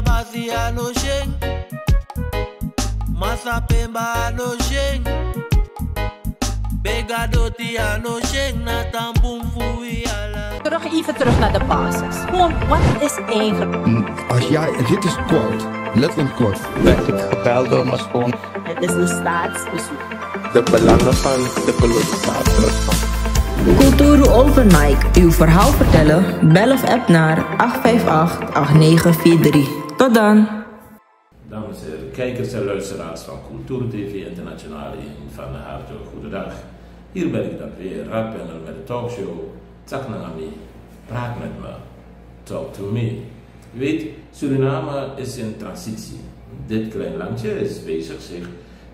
Basi ano sheng, Masa Pemba ano sheng, Begadoti ano sheng, na tampung fui ala. Even terug naar de basis. Gewoon, wat is eigenlijk? Als jij, dit is kort, letterlijk kort. Werd ik gebeld door mijn schoon. Het is een staatsbezoek. De belangen van de kolonisator. Kulturu Overnight. Uw verhaal vertellen? Bel of app naar 858-8943. Tot dan. Dames en heren, kijkers en luisteraars van Kulturu TV Internationale van harte goedendag. Hier ben ik dan weer, Radpanel met de talkshow Tsaknangami. Praat met me. Talk to me. Je weet, Suriname is in transitie. Dit klein landje is bezig zich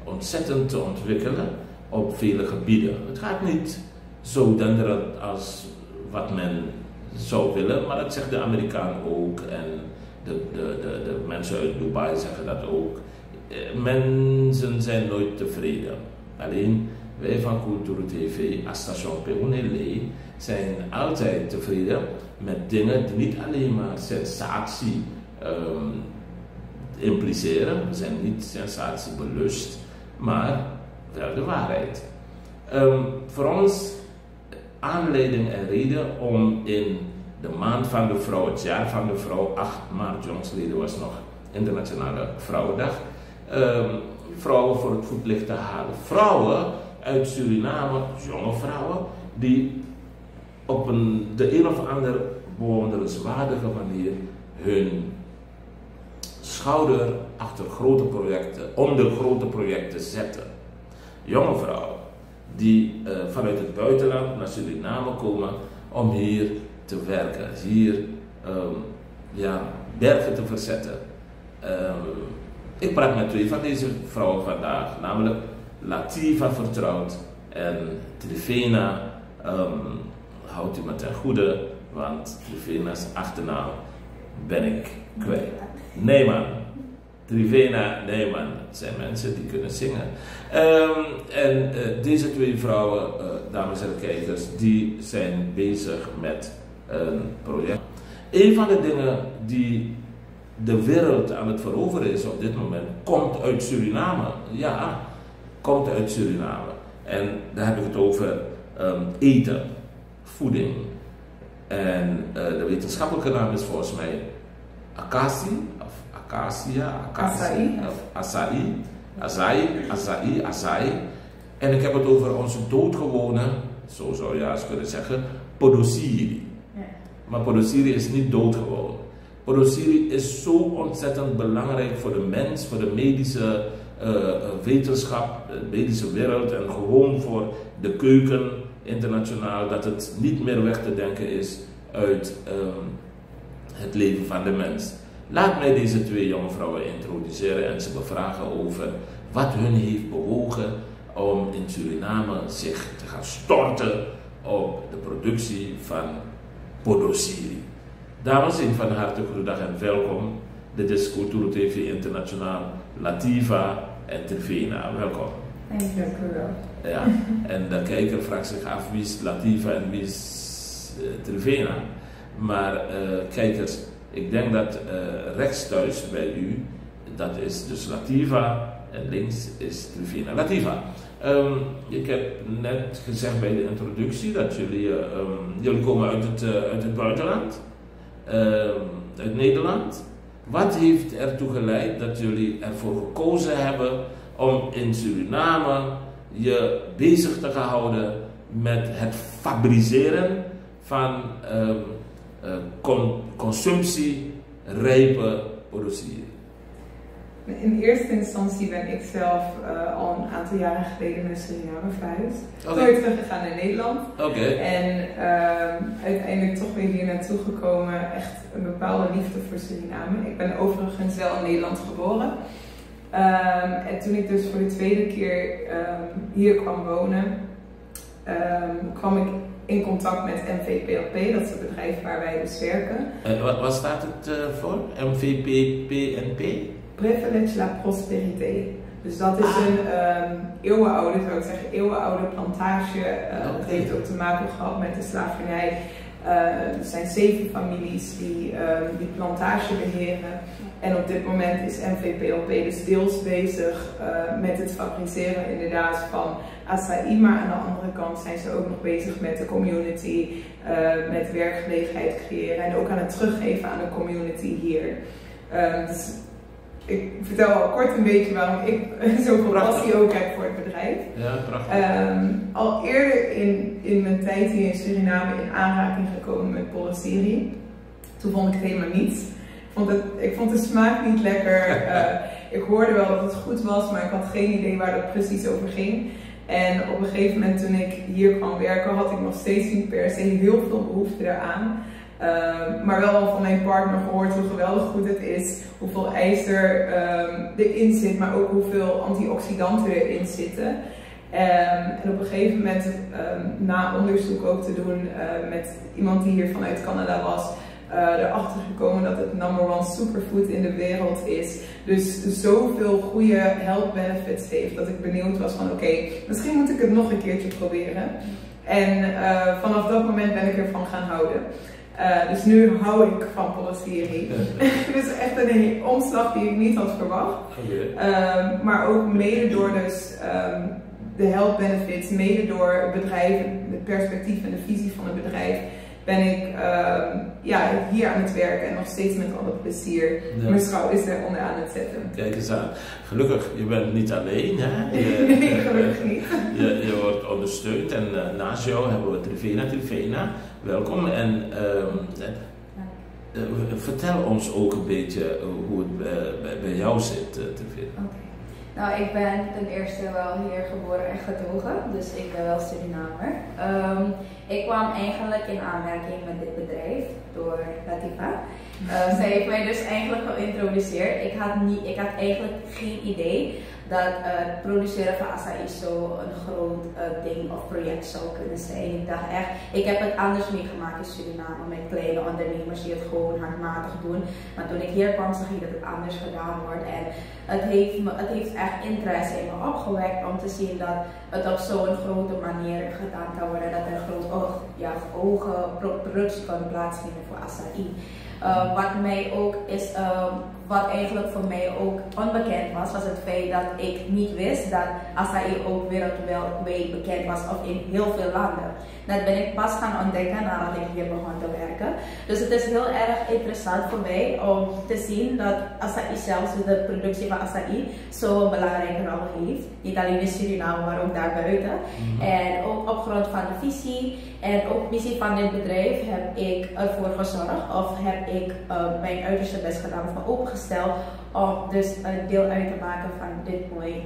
ontzettend te ontwikkelen op vele gebieden. Het gaat niet zo denderend als wat men zou willen, maar dat zegt de Amerikaan ook en de mensen uit Dubai zeggen dat ook. Mensen zijn nooit tevreden. Alleen wij van Kulturu TV als station Peunele zijn altijd tevreden met dingen die niet alleen maar sensatie impliceren. We zijn niet sensatiebelust, maar wel de waarheid. Voor ons aanleiding en reden om in de maand van de vrouw, het jaar van de vrouw, 8 maart jongstleden was nog Internationale Vrouwendag, vrouwen voor het voetlicht te halen. Vrouwen uit Suriname, jonge vrouwen, die op de een of andere bewonderenswaardige manier hun schouder achter grote projecten, onder grote projecten zetten. Jonge vrouwen die vanuit het buitenland naar Suriname komen om hier te werken, hier bergen te verzetten. Ik praat met 2 van deze vrouwen vandaag, namelijk Latifa Vertrouwd en Trivena, houdt u me ten goede, want Trivena's achternaam ben ik kwijt. Neyman. Trivena Neyman. Het zijn mensen die kunnen zingen. En deze 2 vrouwen, dames en kijkers, die zijn bezig met een project. Een van de dingen die de wereld aan het veroveren is op dit moment, komt uit Suriname. Ja, komt uit Suriname. En daar heb ik het over eten, voeding. En de wetenschappelijke naam is volgens mij Acai. En ik heb het over onze doodgewone, zo zou je eens kunnen zeggen, podosiri. Ja. Maar podosiri is niet doodgewoon. Podosiri is zo ontzettend belangrijk voor de mens, voor de medische wetenschap, de medische wereld en gewoon voor de keuken internationaal, dat het niet meer weg te denken is uit het leven van de mens. Laat mij deze 2 jonge vrouwen introduceren en ze bevragen over wat hun heeft bewogen om in Suriname zich te gaan storten op de productie van podosiri. Dames en heren, van harte goedendag en welkom. Dit is Kulturu TV Internationaal, Latifa en Trivena. Welkom. Dank u wel. Ja, en de kijker vraagt zich af wie is Latifa en wie is Trivena. Maar kijkers, ik denk dat rechts thuis bij u, dat is dus Latifa en links is Trivena. Latifa, ik heb net gezegd bij de introductie dat jullie komen uit het buitenland, uit Nederland. Wat heeft ertoe geleid dat jullie ervoor gekozen hebben om in Suriname je bezig te gaan houden met het fabriceren van consumptierijpe podosiri? In eerste instantie ben ik zelf al een aantal jaren geleden naar Suriname verhuisd. Nooit teruggegaan naar Nederland. En uiteindelijk toch weer hier naartoe gekomen. Echt een bepaalde liefde voor Suriname. Ik ben overigens wel in Nederland geboren. En toen ik dus voor de tweede keer hier kwam wonen, kwam ik in contact met MVPLP, dat is het bedrijf waar wij dus werken. Wat staat het voor? MVPPNP? Privilege la Prospérité. Dus dat is een eeuwenoude, zou ik zeggen, eeuwenoude plantage. Dat heeft ook te maken gehad met de slavernij. Er zijn 7 families die die plantage beheren. En op dit moment is NVPLP dus deels bezig met het fabriceren inderdaad van acai, maar aan de andere kant zijn ze ook nog bezig met de community, met werkgelegenheid creëren en ook aan het teruggeven aan de community hier. Dus ik vertel al kort een beetje waarom ik zoveel passie ook heb voor het bedrijf. Ja, prachtig. Al eerder in mijn tijd hier in Suriname in aanraking gekomen met Polosiri. Toen vond ik het helemaal niets. Ik vond de smaak niet lekker. Ik hoorde wel dat het goed was, maar ik had geen idee waar dat precies over ging. En op een gegeven moment toen ik hier kwam werken, had ik nog steeds niet per se heel veel behoefte daaraan. Maar wel al van mijn partner gehoord hoe geweldig goed het is, hoeveel ijzer erin zit, maar ook hoeveel antioxidanten erin zitten. En op een gegeven moment, na onderzoek ook te doen met iemand die hier vanuit Canada was, erachter gekomen dat het #1 superfood in de wereld is. Dus zoveel goede health benefits heeft dat ik benieuwd was van oké, misschien moet ik het nog een keertje proberen. En vanaf dat moment ben ik ervan gaan houden. Dus nu hou ik van Polosiri. Dus echt een omslag die ik niet had verwacht. Maar ook mede door dus de health benefits, mede door het bedrijf, het perspectief en de visie van het bedrijf, ben ik hier aan het werken en nog steeds met alle plezier mijn schouders eronder aan het zetten. Kijk eens aan. Gelukkig, je bent niet alleen, hè? Nee, gelukkig niet. Je wordt ondersteund en naast jou hebben we Trivena. Welkom en vertel ons ook een beetje hoe het bij jou zit, Trivena. Nou, ik ben ten eerste wel hier geboren en getogen, dus ik ben wel Surinamer. Ik kwam eigenlijk in aanmerking met dit bedrijf door Latifa. Zij heeft mij dus eigenlijk geïntroduceerd. Ik had eigenlijk geen idee dat het produceren van acai zo een groot ding of project zou kunnen zijn. Ik dacht echt, ik heb het anders meegemaakt in Suriname met kleine ondernemers die het gewoon handmatig doen. Maar toen ik hier kwam zag ik dat het anders gedaan wordt en het heeft echt interesse in me opgewekt om te zien dat het op zo'n grote manier gedaan kan worden, dat er een hoge productie kan plaatsvinden voor acai. Wat eigenlijk voor mij ook onbekend was het feit dat ik niet wist dat acai ook wereldwijd bekend was of in heel veel landen. Dat ben ik pas gaan ontdekken nadat ik hier begon te werken. Dus het is heel erg interessant voor mij om te zien dat acai zelfs, de productie van acai, zo'n belangrijke rol heeft. Niet alleen in Suriname, maar ook daarbuiten. En ook op grond van de visie en ook missie van dit bedrijf heb ik ervoor gezorgd of heb ik mijn uiterste best gedaan of me opengesteld om dus een deel uit te maken van dit mooie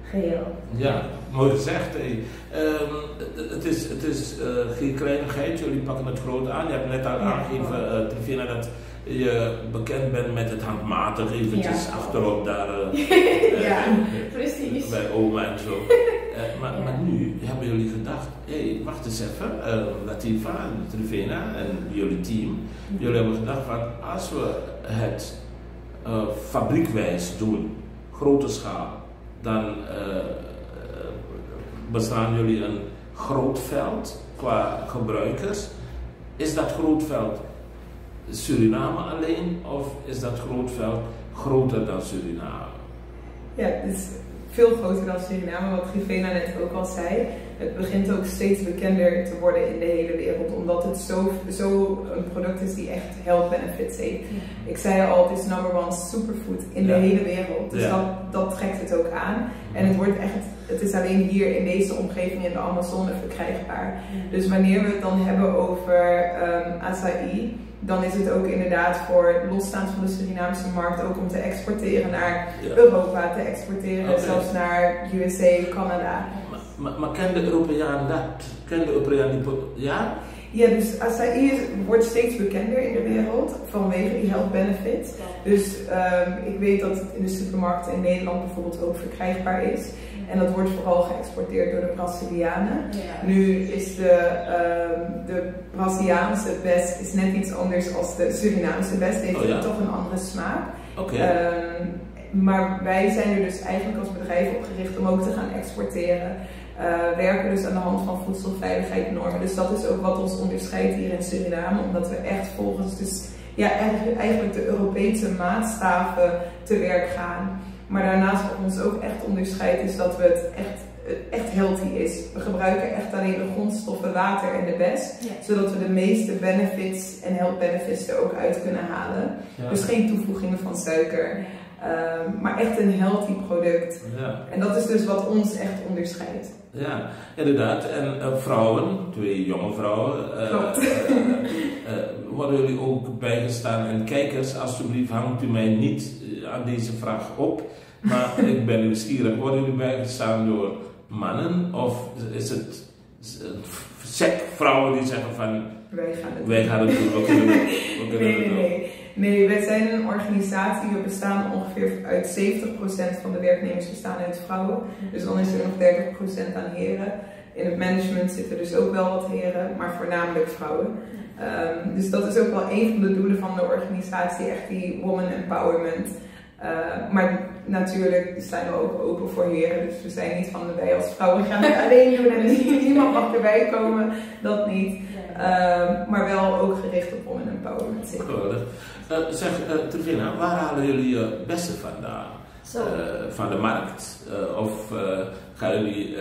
geheel. Ja, mooi gezegd. Het is geen kleinigheid, jullie pakken het groot aan. Je hebt net al aangegeven, Trivena, dat je bekend bent met het handmatig eventjes achterop daar. Precies. Bij oma en zo. Maar nu hebben jullie gedacht, wacht eens even, Latifa, Trivena en jullie team. Jullie hebben gedacht van, als we het fabriekwijs doen, grote schaal, dan bestaan jullie een groot veld qua gebruikers. Is dat groot veld Suriname alleen of is dat groot veld groter dan Suriname? Ja, het is veel groter dan Suriname, wat Trivena net ook al zei. Het begint ook steeds bekender te worden in de hele wereld, omdat het zo een product is die echt health benefits heeft. Ik zei al, het is #1 superfood in de hele wereld, dus dat trekt het ook aan. En het is alleen hier in deze omgeving in de Amazone verkrijgbaar. Dus wanneer we het dan hebben over acai, dan is het ook inderdaad voor losstaand van de Surinaamse markt ook om te exporteren naar Europa, te exporteren zelfs naar USA, Canada. Maar kennen de Europeanen dat? Kennen de Europeanen die... Ja? Ja, dus acai wordt steeds bekender in de wereld vanwege die health benefits. Dus ik weet dat het in de supermarkten in Nederland bijvoorbeeld ook verkrijgbaar is. En dat wordt vooral geëxporteerd door de Brazilianen. Nu is de Braziliaanse best is net iets anders als de Surinaamse best. Die heeft toch een andere smaak. Maar wij zijn er dus eigenlijk als bedrijf op gericht om ook te gaan exporteren. werken dus aan de hand van voedselveiligheidsnormen. Dus dat is ook wat ons onderscheidt hier in Suriname, omdat we echt volgens dus, eigenlijk de Europese maatstaven te werk gaan. Maar daarnaast wat ons ook echt onderscheidt is dat we het echt healthy is. We gebruiken echt alleen de grondstoffen water en de bes, zodat we de meeste benefits en health benefits er ook uit kunnen halen. Ja. Dus geen toevoegingen van suiker, maar echt een healthy product. Ja. En dat is dus wat ons echt onderscheidt. Ja, inderdaad. En vrouwen, 2 jonge vrouwen, worden jullie ook bijgestaan. En kijkers, alsjeblieft hangt u mij niet aan deze vraag op. Maar ik ben nieuwsgierig, worden jullie bijgestaan door mannen of is het vrouwen die zeggen van wij gaan het doen, we kunnen het doen? Nee, wij zijn een organisatie, we bestaan ongeveer uit 70% van de werknemers bestaan uit vrouwen. Dus dan is er nog 30% aan heren. In het management zitten dus ook wel wat heren, maar voornamelijk vrouwen. Dus dat is ook wel een van de doelen van de organisatie, echt die woman empowerment. Maar natuurlijk zijn we ook open voor heren, dus we zijn niet van wij als vrouwen gaan het alleen doen en niemand mag erbij komen, dat niet. Maar wel ook gericht op woman empowerment. Zeg, Trevina, waar halen jullie je beste vandaan? Van de markt? Of gaan jullie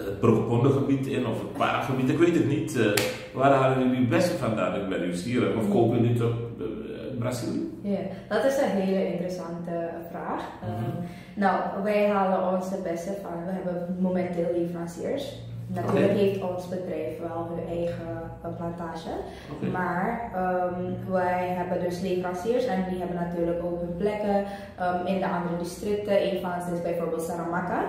het Broekpondengebied in of het Paragebied? Ik weet het niet. Waar halen jullie het beste vandaan? Ik ben nieuwsgierig. Of kopen jullie het op Brazilië? Ja, dat is een hele interessante vraag. Nou, wij halen ons het beste van, we hebben momenteel leveranciers. Natuurlijk heeft ons bedrijf wel hun eigen plantage, maar wij hebben dus leveranciers en die hebben natuurlijk ook hun plekken in de andere districten. Een van ze is bijvoorbeeld Saramacca,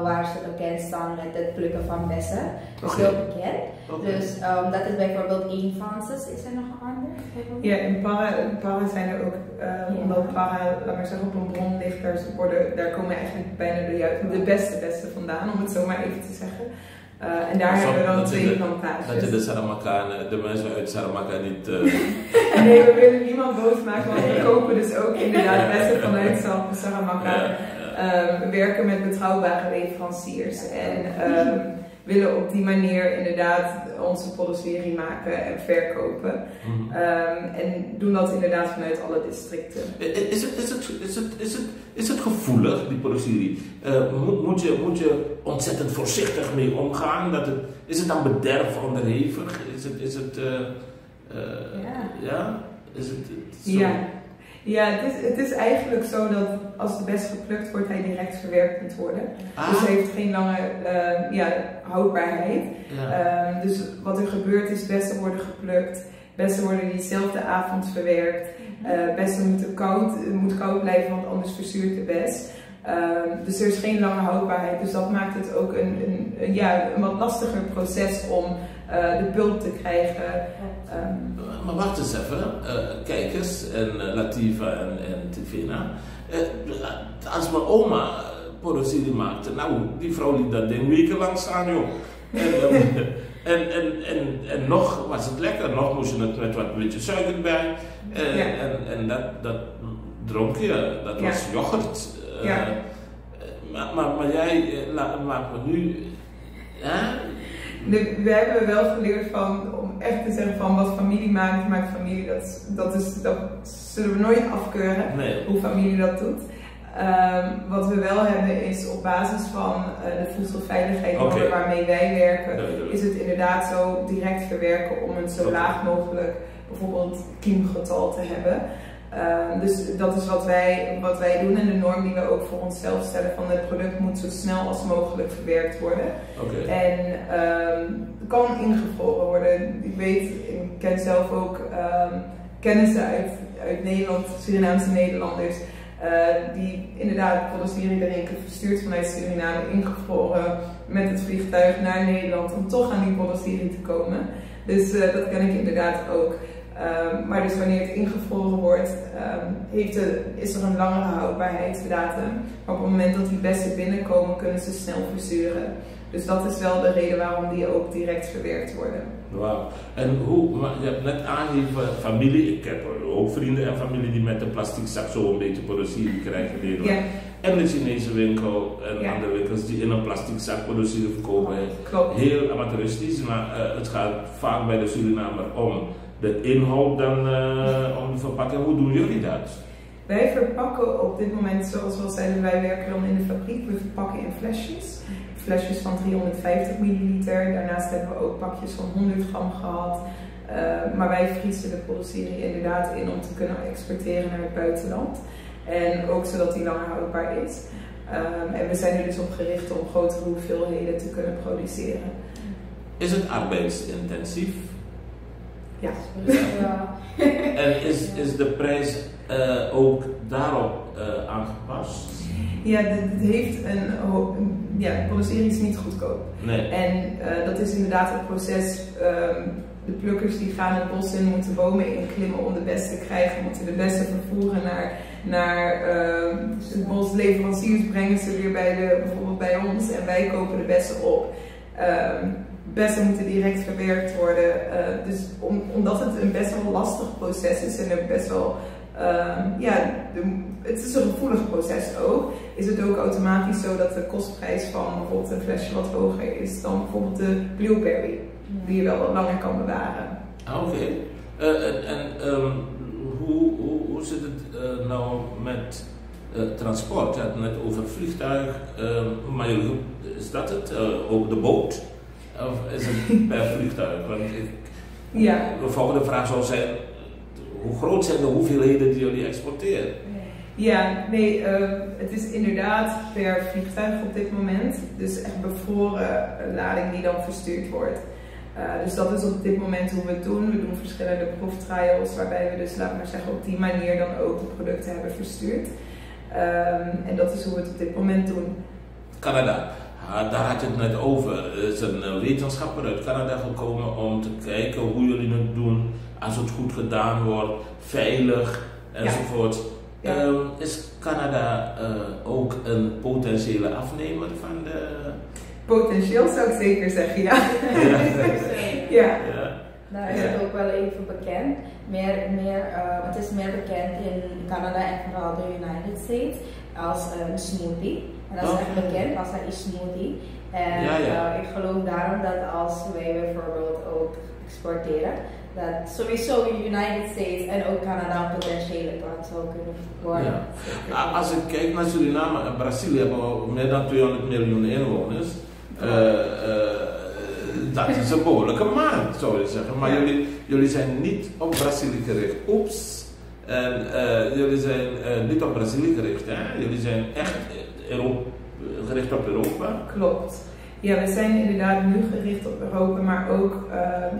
waar ze bekend staan met het plukken van bessen. Dat is heel bekend. Dus dat is bijvoorbeeld één van ze. Is er nog een ander? Ja, in Para zijn er ook, omdat Para, laat maar zeggen, op een bron ligt, daar komen eigenlijk bijna de beste bessen vandaan, om het zo maar even te zeggen. En daar hebben we dan 2 plantages. Dat je de Saramacca, de mensen uit Saramacca niet... Nee, we willen niemand boos maken, want we kopen dus ook inderdaad bessen vanuit Saramacca. We werken met betrouwbare leveranciers en willen op die manier inderdaad onze podosserie maken en verkopen. En doen dat inderdaad vanuit alle districten. Is het gevoelig, die podosserie? Moet je ontzettend voorzichtig mee omgaan? Is het dan bederf onderhevig? Ja, het is eigenlijk zo dat als de bes geplukt wordt, hij direct verwerkt moet worden. Dus hij heeft geen lange houdbaarheid. Ja. Dus wat er gebeurt is, bessen worden geplukt, bessen worden diezelfde avond verwerkt. Bessen moet koud blijven, want anders verzuurt de bes. Dus er is geen lange houdbaarheid, dus dat maakt het ook een wat lastiger proces om de pulp te krijgen. Maar wacht eens even, kijkers en Latifa en Trevina. Als mijn oma podosserie maakte, nou die vrouw liet dat ding wekenlang staan, joh. En nog was het lekker, nog moest je het met wat beetje suiker bij. En dat dronk je, dat was yoghurt. Maar jij maakt me nu... We hebben wel geleerd om echt te zeggen van wat familie maakt familie. Dat zullen we nooit afkeuren, hoe familie dat doet. Wat we wel hebben is op basis van de voedselveiligheid waarmee wij werken, is het inderdaad zo direct verwerken om een zo laag mogelijk bijvoorbeeld kiemgetal te hebben. Dus dat is wat wij doen en de norm die we ook voor onszelf stellen van het product moet zo snel als mogelijk verwerkt worden. En kan ingevroren worden. Ik ken zelf ook kennissen uit Nederland, Surinaamse Nederlanders, die inderdaad podosserie erin verstuurd vanuit Suriname, ingevroren met het vliegtuig naar Nederland om toch aan die podosserie te komen. Dus dat ken ik inderdaad ook. Maar dus wanneer het ingevroren wordt, is er een langere houdbaarheidsdatum. Maar op het moment dat die bessen binnenkomen, kunnen ze snel verzuren. Dus dat is wel de reden waarom die ook direct verwerkt worden. Wauw. En je hebt net aangegeven familie, ik heb ook vrienden en familie die met een plastic zak zo een beetje podosserie krijgen. En de Chinese winkel en andere winkels die in een plastic zak produceren verkopen. Klopt. Heel amateuristisch, maar het gaat vaak bij de Surinamer om de inhoud dan om de verpakking. Hoe doen jullie dat? Wij verpakken op dit moment, zoals we al zeiden, wij werken dan in de fabriek. We verpakken in flesjes. Flesjes van 350 milliliter. Daarnaast hebben we ook pakjes van 100 gram gehad. Maar wij vriezen de produceren inderdaad in om te kunnen exporteren naar het buitenland. En ook zodat die langer houdbaar is. En we zijn er dus op gericht om grotere hoeveelheden te kunnen produceren. Is het arbeidsintensief? Ja. En is de prijs ook daarop aangepast? Ja, het heeft produceren is niet goedkoop. Nee. En dat is inderdaad het proces. De plukkers die gaan het bos in, moeten bomen inklimmen om de beste te krijgen, moeten de beste vervoeren naar het bos. Leveranciers brengen ze weer bijvoorbeeld bij ons en wij kopen de bessen op. Bessen moeten direct verwerkt worden. Dus omdat het een best wel lastig proces is en er best wel het is een gevoelig proces ook, is het ook automatisch zo dat de kostprijs van bijvoorbeeld een flesje wat hoger is dan bijvoorbeeld de blueberry, die je wel wat langer kan bewaren. Oké. Hoe zit het nou met transport? Je had het net over vliegtuig, maar is dat het? Ook de boot? Of is het per vliegtuig? Want de volgende vraag zou zijn, hoe groot zijn de hoeveelheden die jullie exporteren? Ja, nee, het is inderdaad per vliegtuig op dit moment. Dus echt bevroren lading die dan verstuurd wordt. Dus dat is op dit moment hoe we het doen. We doen verschillende proeftrials waarbij we dus, laat maar zeggen, op die manier dan ook de producten hebben verstuurd. En dat is hoe we het op dit moment doen. Canada, daar had je het net over. Er is een wetenschapper uit Canada gekomen om te kijken hoe jullie het doen als het goed gedaan wordt, veilig enzovoort. Ja. Is Canada ook een potentiële afnemer van de... Potentieel zou ik zeker zeggen, ja. Ja. Nou is het ook wel even bekend. Het is meer bekend in Canada en vooral de United States als een smoothie. En dat is echt bekend als een smoothie. En ik geloof daarom dat als wij bijvoorbeeld ook exporteren, dat sowieso United States en ook Canada een potentiële klant zou kunnen worden. Ja. Als ik kijk naar Suriname en Brazilië, hebben we meer dan 200 miljoen inwoners. Dat is een behoorlijke markt, zou je zeggen. Maar jullie zijn niet op Brazilië gericht. Oeps. En jullie zijn niet op Brazilië gericht, hè? Jullie zijn echt gericht op Europa. Klopt. Ja, we zijn inderdaad nu gericht op Europa, maar ook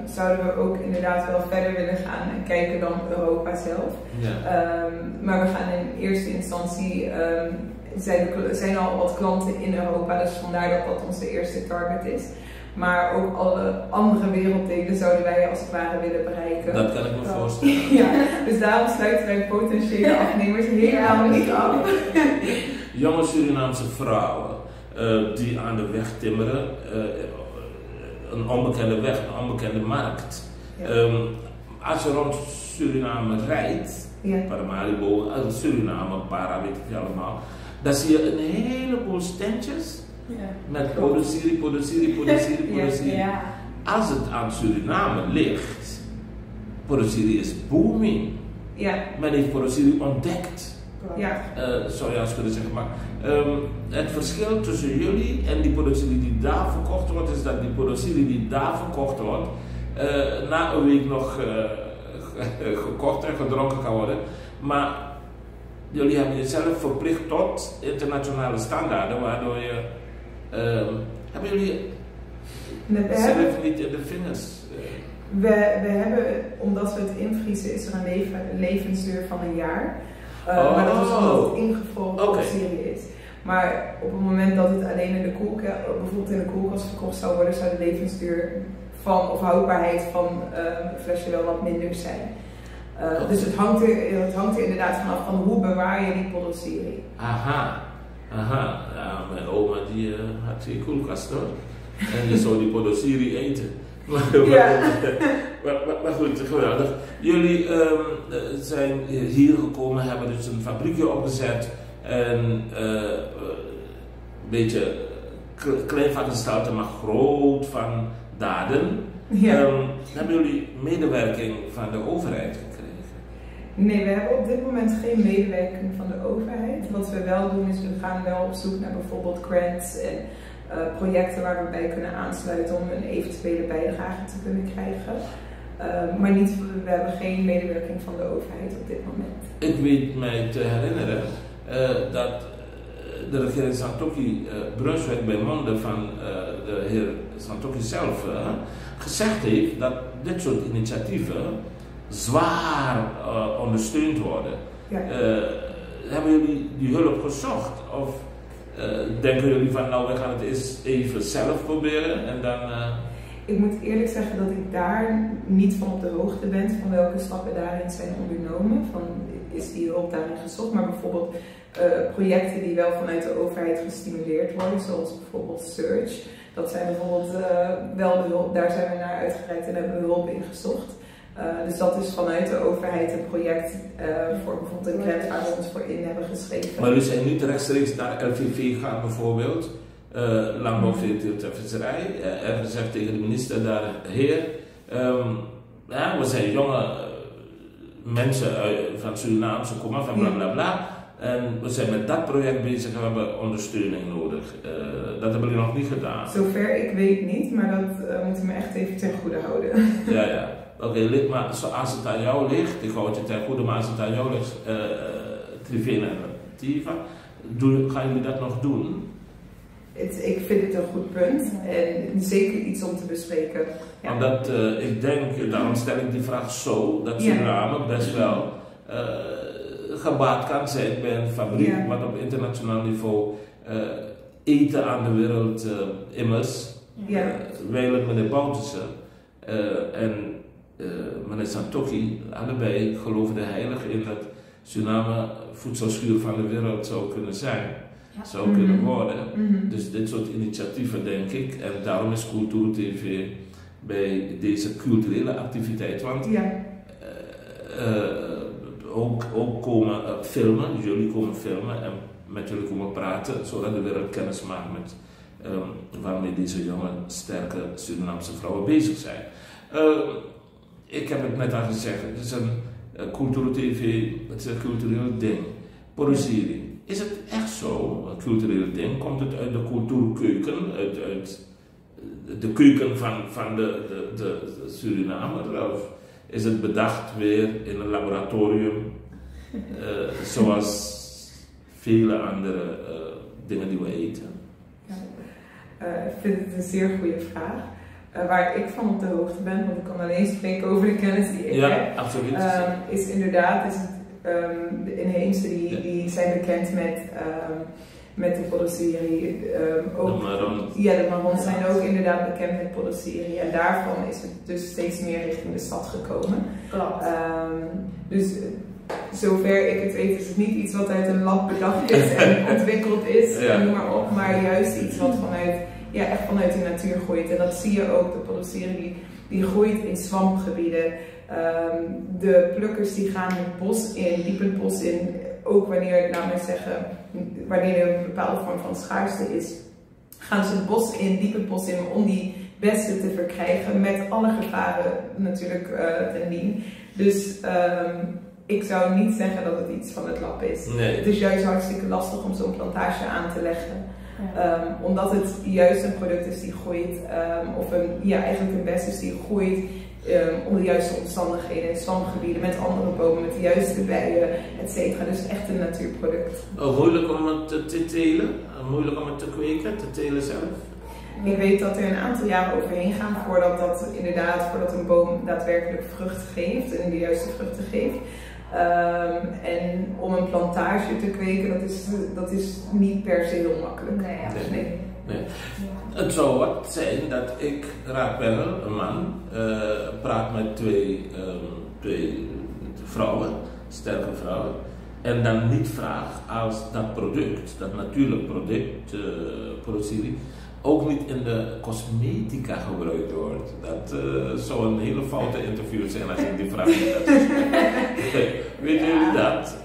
zouden we ook inderdaad wel verder willen gaan en kijken dan Europa zelf. Ja. Maar we gaan in eerste instantie, zijn al wat klanten in Europa, dus vandaar dat dat onze eerste target is. Maar ook alle andere werelddelen zouden wij als het ware willen bereiken. Dat kan ik me voorstellen. Ja, dus daarom sluiten wij potentiële afnemers helemaal niet af. Jonge Surinaamse vrouwen die aan de weg timmeren, een onbekende weg, een onbekende markt. Ja. Als je rond Suriname rijdt, Paramaribo, Suriname, Para, weet ik allemaal, dan zie je een heleboel standjes. Ja, met produceren. Ja. Als het aan Suriname ligt, produceren is booming. Ja. Men heeft produceren ontdekt. Ja. Zou je als kunnen zeggen, maar het verschil tussen jullie en die produceren die daar verkocht wordt, is dat die produceren die daar verkocht wordt, na een week nog gekocht en gedronken kan worden. Maar jullie hebben jezelf verplicht tot internationale standaarden, waardoor je hebben jullie zelf niet in de vingers? We hebben, omdat we het invriezen, is er een levensduur van een jaar. Maar dat is omdat het ingevroren serie is. Maar op het moment dat het alleen in de bijvoorbeeld in de koelkast verkocht zou worden, zou de levensduur van of houdbaarheid van een flesje wel wat minder zijn. Dus het hangt er inderdaad vanaf van hoe bewaar je die productie. Aha. Ja, mijn oma die had die koelkast hoor. En je zou die productie eten. Maar goed, geweldig. Jullie zijn hier gekomen, hebben dus een fabriekje opgezet En een beetje klein van gestalte, maar groot van daden. Ja. Hebben jullie medewerking van de overheid gekregen? Nee, we hebben op dit moment geen medewerking van de overheid. Wat we wel doen is, we gaan wel op zoek naar bijvoorbeeld grants en projecten waar we bij kunnen aansluiten om een eventuele bijdrage te kunnen krijgen. Maar we hebben geen medewerking van de overheid op dit moment. Ik weet mij te herinneren dat de regering Santokhi Brunswijk bij monden van de heer Santokhi zelf gezegd heeft dat dit soort initiatieven zwaar ondersteund worden. Ja. Hebben jullie die hulp gezocht? Of denken jullie van nou, we gaan het eens even zelf proberen en dan... Ik moet eerlijk zeggen dat ik daar niet van op de hoogte ben van welke stappen daarin zijn ondernomen. Van, is die hulp daarin gezocht? Maar bijvoorbeeld projecten die wel vanuit de overheid gestimuleerd worden, zoals bijvoorbeeld Search. Dat zijn bijvoorbeeld wel de hulp, daar zijn we naar uitgereikt en hebben we hulp in gezocht. Dus dat is vanuit de overheid een project voor bijvoorbeeld een grant waar we ons voor in hebben geschreven. Maar u zijn niet rechtstreeks naar LVV gegaan bijvoorbeeld? Landbouw, Veeteelt en Visserij. En gezegd tegen de minister daar, heer, we zijn jonge mensen van Surinaamse komaf van bla bla bla. En we zijn met dat project bezig en we hebben ondersteuning nodig. Dat hebben jullie nog niet gedaan. Zover ik weet niet, maar dat moeten we echt even ten goede houden. Ja. Oké, maar als het aan jou ligt, ik houd je ten goede, maar als het aan jou ligt, Trivena en Tiva, gaan jullie dat nog doen? Ik vind het een goed punt en zeker iets om te bespreken. Ja. Omdat ik denk, daarom stel ik die vraag zo, dat Suriname best wel gebaat kan zijn bij een fabriek wat op internationaal niveau eten aan de wereld immers, wijlen meneer Bouterse en meneer Santokhi, allebei geloofden heilig in dat Suriname voedselschuur van de wereld zou kunnen zijn. Zou kunnen worden. Dus dit soort initiatieven denk ik, en daarom is Cultuur TV bij deze culturele activiteit, want ook komen filmen, jullie komen filmen en met jullie komen praten, zodat de wereld kennis maakt met waarmee deze jonge, sterke Surinaamse vrouwen bezig zijn. Ik heb het net al gezegd, het is een Cultuur TV, het is een cultureel ding. Porosiri. Is het echt zo, een cultureel ding? Komt het uit de cultuurkeuken, uit de keuken van de Surinamer? Of is het bedacht weer in een laboratorium, zoals vele andere dingen die we eten? Ik vind het een zeer goede vraag. Waar ik van op de hoogte ben, want ik kan alleen spreken over de kennis die ik heb, absoluut. Is inderdaad, de inheemse die zijn bekend met de Podosiri. De Marrons zijn ook inderdaad bekend met Podosiri en daarvan is het dus steeds meer richting de stad gekomen. Klopt. Dus zover ik het weet is het niet iets wat uit een lab bedacht is en ontwikkeld is, noem maar op, maar juist iets wat echt vanuit de natuur groeit. En dat zie je ook, de Podosiri die groeit in swampgebieden. De plukkers die gaan het bos in, diep het bos in, ook wanneer er een bepaalde vorm van schaarste is, gaan ze het bos in, diep het bos in, om die bessen te verkrijgen, met alle gevaren natuurlijk ten dien. Dus ik zou niet zeggen dat het iets van het lab is. Nee. Het is juist hartstikke lastig om zo'n plantage aan te leggen. Omdat het juist een product is die groeit, of eigenlijk een bes is die groeit onder de juiste omstandigheden in stamgebieden, met andere bomen, met de juiste bijen, etc. Dus echt een natuurproduct. Moeilijk om het te telen? Moeilijk om het te kweken, te telen zelf? Ik weet dat er een aantal jaren overheen gaan voordat een boom daadwerkelijk vrucht geeft en de juiste vruchten geeft. En om een plantage te kweken, dat is niet per se heel makkelijk. Nee. Het zou wat zijn dat ik raadbel, een man, praat met twee vrouwen, sterke vrouwen, en dan niet vraag als dat product, dat natuurlijk product, Porosiri, ook niet in de cosmetica gebruikt wordt. Dat zou een hele foute interview zijn als ik die vraag niet had. Weet jullie dat?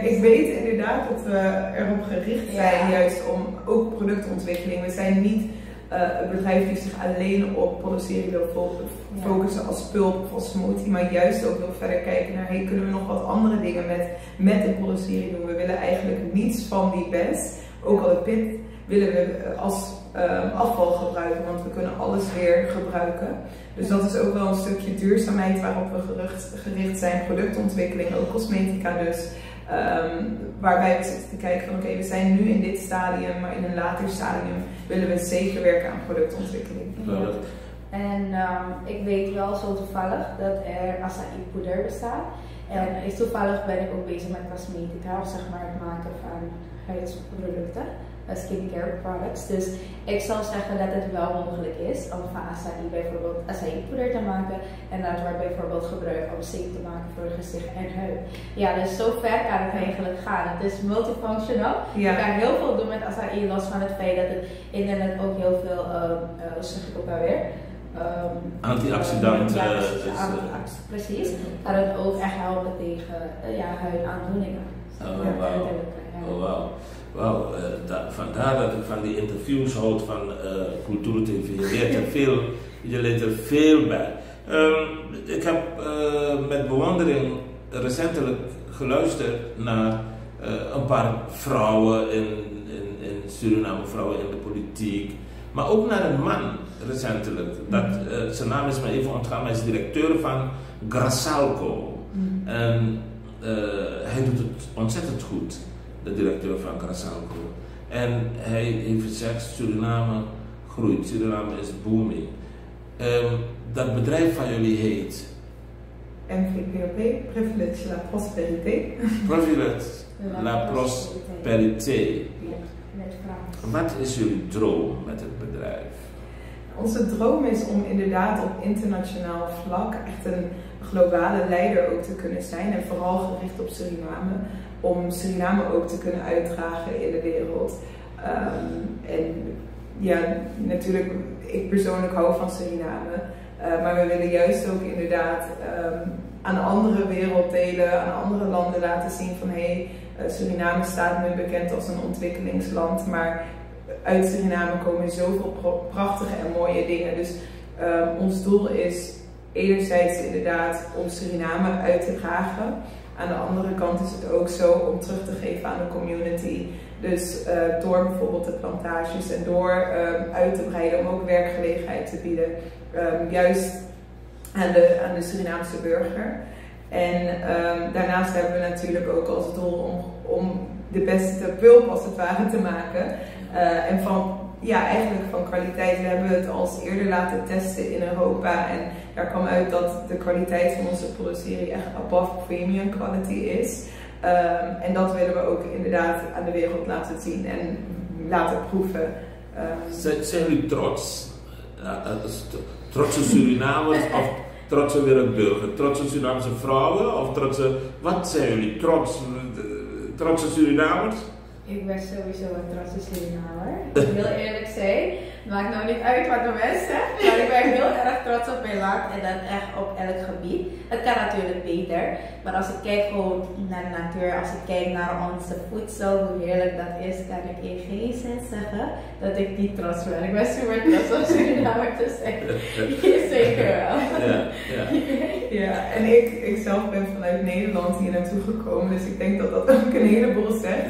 Ik weet inderdaad dat we erop gericht zijn, juist om ook productontwikkeling. We zijn niet een bedrijf die zich alleen op produceren wil focussen als pulp of als smoothie, maar juist ook wil verder kijken naar kunnen we nog wat andere dingen met de produceren doen. We willen eigenlijk niets van die bes, ook al het pit, willen we als afval gebruiken, want we kunnen alles weer gebruiken. Dus dat is ook wel een stukje duurzaamheid waarop we gericht zijn, productontwikkeling, ook cosmetica dus. Waarbij we zitten te kijken van oké, we zijn nu in dit stadium, maar in een later stadium willen we zeker werken aan productontwikkeling. Ja. En ik weet wel zo toevallig dat er acai poeder bestaat. En toevallig ben ik ook bezig met cosmetica, of zeg maar het maken van huidsproducten, skincare products. Dus ik zou zeggen dat het wel mogelijk is om van acai bijvoorbeeld acai poeder te maken. En dat wordt bijvoorbeeld gebruikt om zeep te maken voor gezicht en huid. Ja, dus zo ver kan het eigenlijk gaan. Het is multifunctional. Je kan heel veel doen met acai, los van het feit dat het inderdaad ook heel veel, zeg ik ook alweer, antioxidant. Precies. Kan het ook echt helpen tegen huidaandoeningen. Wauw, vandaar dat ik van die interviews houd van Cultuur TV. Je leert er veel bij. Ik heb met bewondering recentelijk geluisterd naar een paar vrouwen in Suriname, vrouwen in de politiek. Maar ook naar een man recentelijk. Zijn naam is me even ontgaan, hij is directeur van Grasalco. En hij doet het ontzettend goed, de directeur van Grasalco. En hij heeft gezegd, Suriname groeit, Suriname is booming. Dat bedrijf van jullie heet? MVPOP, Privilege La Prosperité. Privilege La Prosperité. Wat is jullie droom met het bedrijf? Onze droom is om inderdaad op internationaal vlak echt een globale leider ook te kunnen zijn. En vooral gericht op Suriname. Om Suriname ook te kunnen uitdragen in de wereld. En ja, natuurlijk, ik persoonlijk hou van Suriname. Maar we willen juist ook inderdaad aan andere werelddelen, aan andere landen laten zien van Suriname staat nu bekend als een ontwikkelingsland, maar uit Suriname komen zoveel prachtige en mooie dingen. Dus ons doel is enerzijds inderdaad om Suriname uit te dragen. Aan de andere kant is het ook zo om terug te geven aan de community. Dus door bijvoorbeeld de plantages en door uit te breiden om ook werkgelegenheid te bieden. Juist aan de Surinaamse burger. En daarnaast hebben we natuurlijk ook als doel om de beste pulp als het ware te maken. En eigenlijk van kwaliteit. We hebben het als eerder laten testen in Europa. En daar kwam uit dat de kwaliteit van onze productie echt above premium quality is. En dat willen we ook inderdaad aan de wereld laten zien en laten proeven. Zijn jullie trots? Trotse Surinamers of trotse wereldburger? Trotse Surinaamse vrouwen of trotse... Wat zijn jullie? Trotse Surinamers? Ik ben sowieso een trotse Surinamer. Ik wil heel eerlijk zijn. Het maakt nou niet uit wat de mensen zeggen, maar ik ben heel erg trots op mijn land en dat echt op elk gebied. Het kan natuurlijk beter, maar als ik kijk gewoon naar de natuur, als ik kijk naar onze voedsel, hoe heerlijk dat is, kan ik in geen zin zeggen dat ik niet trots ben. Ik ben super trots op Surinamer te zijn. Zeker wel. Ja, en ik zelf ben vanuit Nederland hier naartoe gekomen, dus ik denk dat dat ook een heleboel zegt.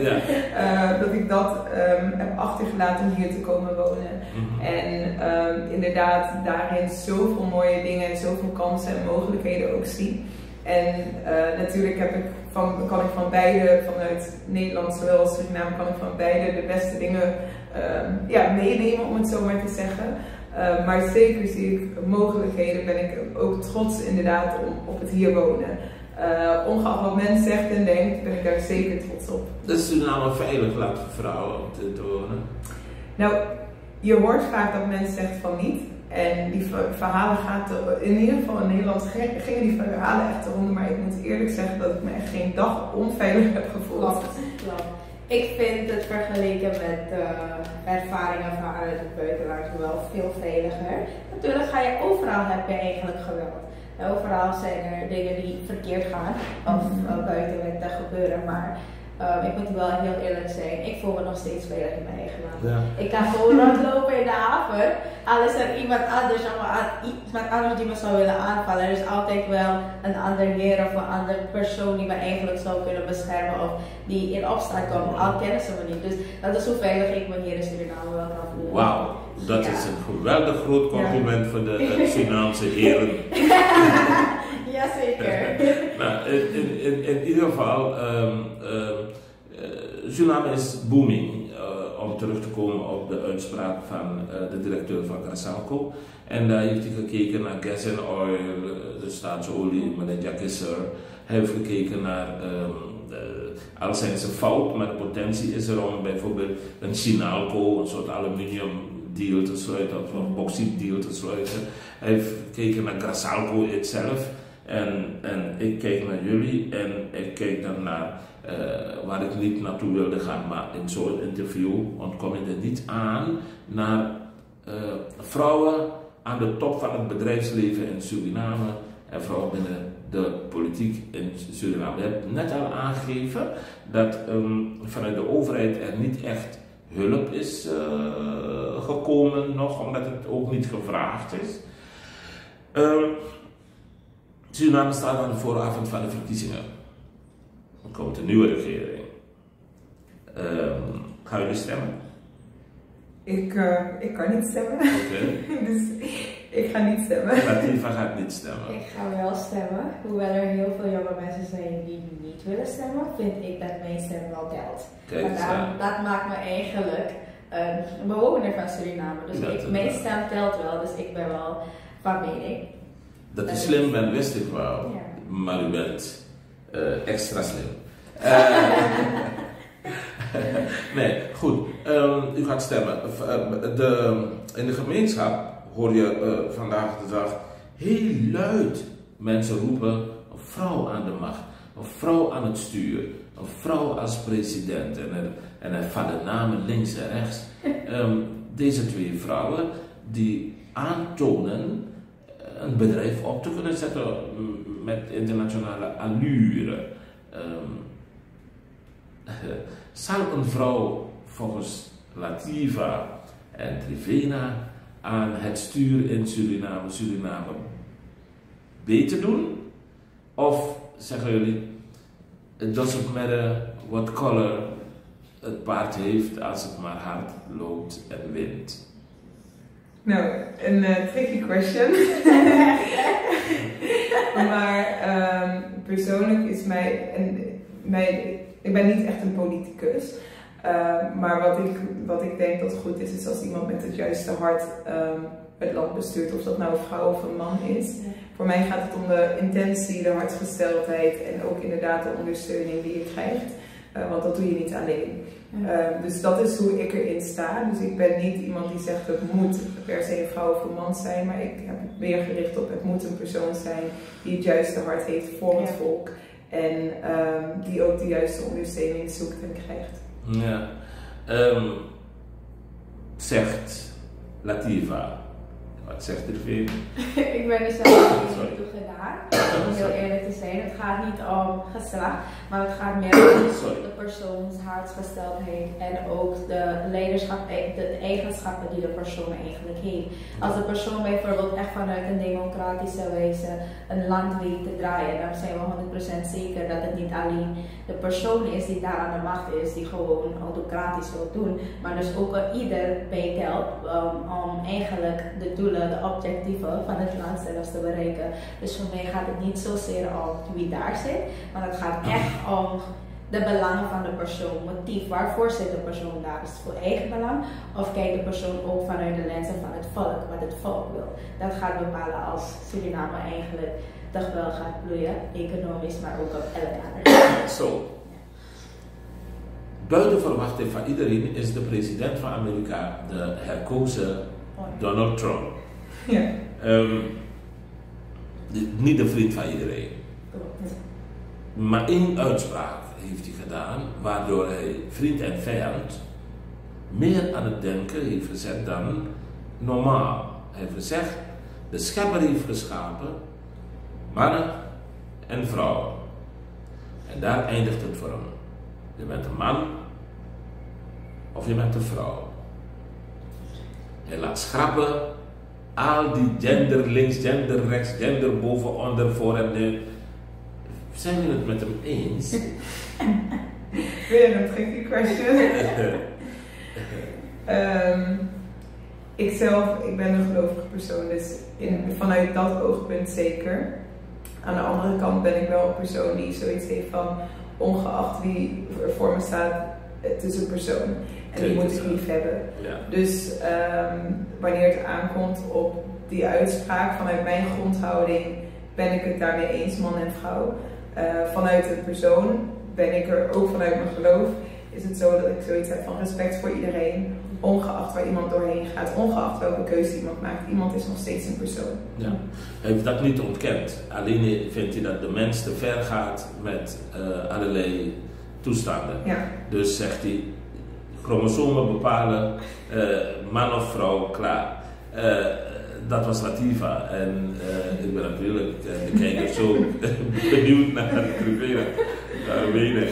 Dat ik dat heb achtergelaten om hier te komen wonen. En inderdaad daarin zoveel mooie dingen en zoveel kansen en mogelijkheden ook zie. En natuurlijk kan ik van beide, vanuit Nederland zowel als Suriname, kan ik van beide de beste dingen meenemen, om het zo maar te zeggen. Maar zeker zie ik mogelijkheden, ben ik ook trots inderdaad op het hier wonen. Ongeacht wat men zegt en denkt, ben ik daar zeker trots op. Dus Suriname veilig laten voor vrouwen om te wonen? Nou, je hoort vaak dat mensen zegt van niet. En die verhalen in ieder geval in Nederland gingen die verhalen echt eronder. Maar ik moet eerlijk zeggen dat ik me echt geen dag onveilig heb gevoeld. Klopt. Ik vind het vergeleken met ervaringen vanuit het buitenland wel veel veiliger. Natuurlijk heb je overal eigenlijk geweld. Overal zijn er dingen die verkeerd gaan of buitenwettig gebeuren, maar ik moet wel heel eerlijk zijn, ik voel me nog steeds veilig in mijn eigen land. Ja. Ik kan gewoon rondlopen in de haven, al is er iemand anders die me zou willen aanvallen. Er is altijd wel een ander heer of een andere persoon die me eigenlijk zou kunnen beschermen of die in opstand komt, al kennen ze me niet. Dus dat is hoe veilig ik me hier in Suriname wel kan voelen. Wauw, dat is een geweldig groot compliment voor de Surinaamse heren. Jazeker. Nou, in ieder geval, Suriname is booming. Om terug te komen op de uitspraak van de directeur van Grasalco. En daar heeft hij gekeken naar gas en oil, de staatsolie, meneer Jakisser. Hij heeft gekeken naar, al zijn ze fout, maar de potentie is er om bijvoorbeeld een Sinalco, een soort aluminium deal te sluiten, of een bauxiet deal te sluiten. Hij heeft gekeken naar Grasalco zelf. En ik kijk naar jullie en ik kijk dan naar waar ik niet naartoe wilde gaan, maar in zo'n interview ontkom je er niet aan naar vrouwen aan de top van het bedrijfsleven in Suriname en vrouwen binnen de politiek in Suriname. Je hebt net al aangegeven dat vanuit de overheid er niet echt hulp is gekomen nog, omdat het ook niet gevraagd is. Suriname staat aan de vooravond van de verkiezingen. Er komt een nieuwe regering. Gaan jullie stemmen? Ik kan niet stemmen. Okay. Dus ik ga niet stemmen. Latifa gaat niet stemmen. Ik ga wel stemmen. Hoewel er heel veel jonge mensen zijn die niet willen stemmen, vind ik dat mijn stem wel telt. Kijk, dat maakt me eigenlijk een bewoner van Suriname. Dus mijn stem telt wel, dus ik ben wel van mening. Dat u slim bent, wist ik wel. Ja. Maar u bent extra slim. Nee, goed. U gaat stemmen. In de gemeenschap hoor je vandaag de dag heel luid mensen roepen: een vrouw aan de macht, een vrouw aan het stuur, een vrouw als president. En er vallen namen links en rechts. Deze twee vrouwen die aantonen een bedrijf op te kunnen zetten met internationale allure. Zal een vrouw volgens Latifa en Trivena aan het stuur in Suriname beter doen? Of zeggen jullie, it doesn't matter what color het paard heeft als het maar hard loopt en wint? Nou, een tricky question. Maar persoonlijk is ik ben niet echt een politicus. Maar wat ik denk dat goed is als iemand met het juiste hart het land bestuurt. Of dat nou een vrouw of een man is. Ja. Voor mij gaat het om de intentie, de hartsgesteldheid en ook inderdaad de ondersteuning die je krijgt. Want dat doe je niet alleen. Dus dat is hoe ik erin sta. Dus ik ben niet iemand die zegt dat het moet per se een vrouw of een man zijn. Maar ik heb meer gericht op het moet een persoon zijn die het juiste hart heeft voor het volk. En die ook de juiste ondersteuning zoekt en krijgt. Ja. Zegt Latifa. Wat zegt Trivena? Ik ben er zelf niet toe gedaan, om heel eerlijk te zijn. Het gaat niet om geslacht, maar het gaat meer om de persoons hartsgesteldheid en ook de leiderschap, de eigenschappen die de persoon eigenlijk heeft. Als de persoon bijvoorbeeld echt vanuit een democratische wijze een land weet te draaien, dan zijn we 100% zeker dat het niet alleen de persoon is die daar aan de macht is, die gewoon autocratisch wil doen, maar dus ook ieder bijtelt om eigenlijk de doelen, de objectieven van het land zelfs te bereiken. Dus voor mij gaat het niet zozeer om wie daar zit, maar het gaat echt om de belangen van de persoon, motief. Waarvoor zit de persoon daar? Is het voor eigen belang? Of kijkt de persoon ook vanuit de lenzen van het volk, wat het volk wil? Dat gaat bepalen als Suriname eigenlijk toch wel gaat bloeien, economisch, maar ook op elk ander. Zo. Buiten verwachting van iedereen is de president van Amerika de herkozen Donald Trump. Ja. Niet de vriend van iedereen. Maar één uitspraak heeft hij gedaan, waardoor hij vriend en vijand meer aan het denken heeft gezet dan normaal. Hij heeft gezegd, de schepper heeft geschapen, mannen en vrouwen. En daar eindigt het voor hem. Je bent een man of je bent een vrouw. Je laat schrappen al die gender links, gender rechts, gender boven, onder, voor en neer. Zijn we het met hem eens? Weer een tricky question. Ik ben een gelovige persoon, dus vanuit dat oogpunt zeker. Aan de andere kant ben ik wel een persoon die zoiets heeft van, ongeacht wie er voor me staat, het is een persoon. En die moet ik lief hebben. Ja. Dus wanneer het aankomt op die uitspraak, vanuit mijn grondhouding ben ik het daarmee eens, man en vrouw. Vanuit een persoon ben ik er ook vanuit mijn geloof, is het zo dat ik zoiets heb van respect voor iedereen, ongeacht waar iemand doorheen gaat, ongeacht welke keuze iemand maakt. Iemand is nog steeds een persoon. Ja. Hij heeft dat niet ontkend. Alleen vindt hij dat de mens te ver gaat met allerlei toestanden. Ja. Dus zegt hij, chromosomen bepalen, man of vrouw, klaar. Dat was Latifa en ik ben natuurlijk de kijker zo benieuwd naar het proberen. Mening.